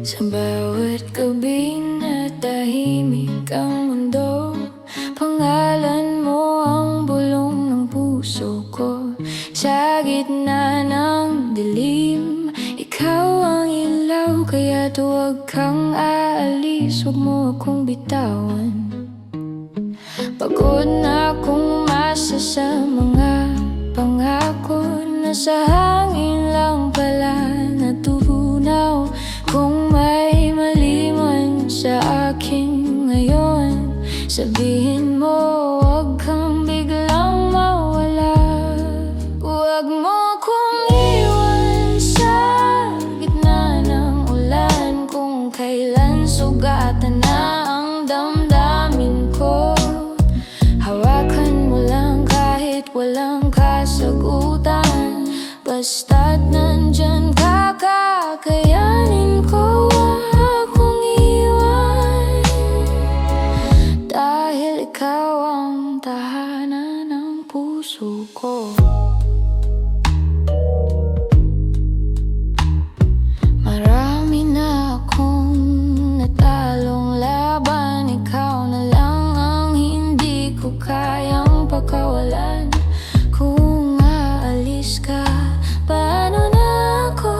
Sa bawat gabi na tahimik ang mundo, pangalan mo ang bulong ng puso ko. Sa gitna ng dilim, ikaw ang ilaw, kaya't huwag kang aalis, huwag mo akong bitawan. Pagod na akong umasa sa mga pangako na sa hangin lang pala natutunaw. Kung may mali man sa akin ngayon, sabihin mo, huwag kang biglang mawala. Huwag mo kong iwan sa gitna ng ulan, kung kailan sugatan na ang damdamin ko. Hawakan mo lang kahit walang kasagutan, basta't nandyan ka, kakayanin ko. Akong iwan, dahil ikaw ang tahanan ng puso ko. Marami na akong natalong laban, ikaw na lang ang hindi ko kayang pagkawalan. Kung aalis ka, paano na ako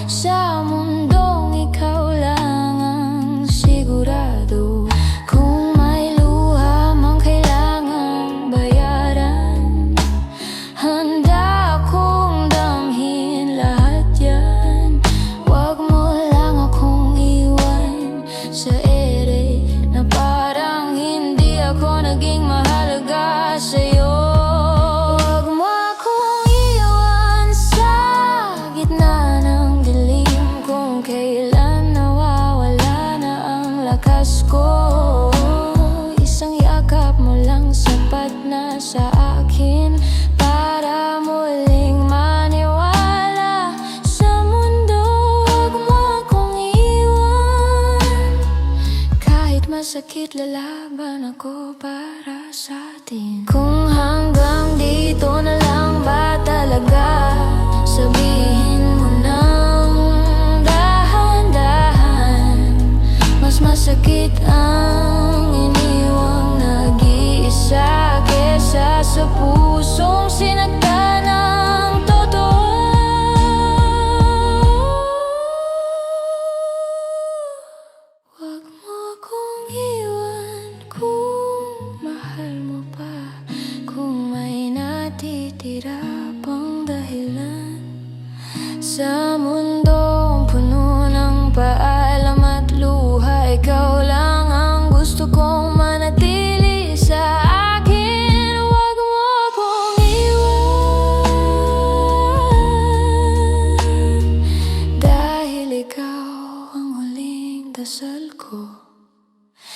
sa mundong ikaw lang ang sigurado? Kung may luha mang kailangang bayaran, handa akong damhin lahat yan. Huwag mo lang akong iwan sa ere na parang hindi ako naging mahalaga sa'yo. Huwag mo akong iwan sa gitna ng dilim, kung kailan nawawala na ang lakas ko. Isang yakap mo lang sapat na sa akin para muling maniwala sa mundo. Huwag mo akong iwan, kahit masakit lalaban ako para sa atin. Kung hanggang dito na lang ba talaga, sabihin mo nang dahan-dahan. Mas masakit ang iniwang nag-iisa kesa sa pusong sinagtan ng totoo. Huwag mo akong iwan kung mahal mo pa, kung may natitira pang dahilan sa mundong puno ng paalam at luha. Ikaw lang ang gusto kong manatili sa akin. Huwag mo akong iwan, dahil ikaw ang huling dasal ko.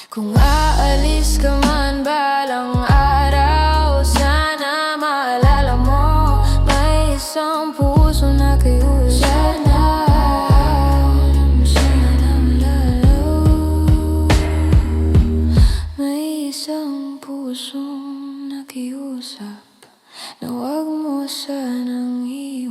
Kung aalis ka man balang araw, sana maalala mo may isang puso na kiusap. May isang pusong nakiusap na huwag mo sanang iwan.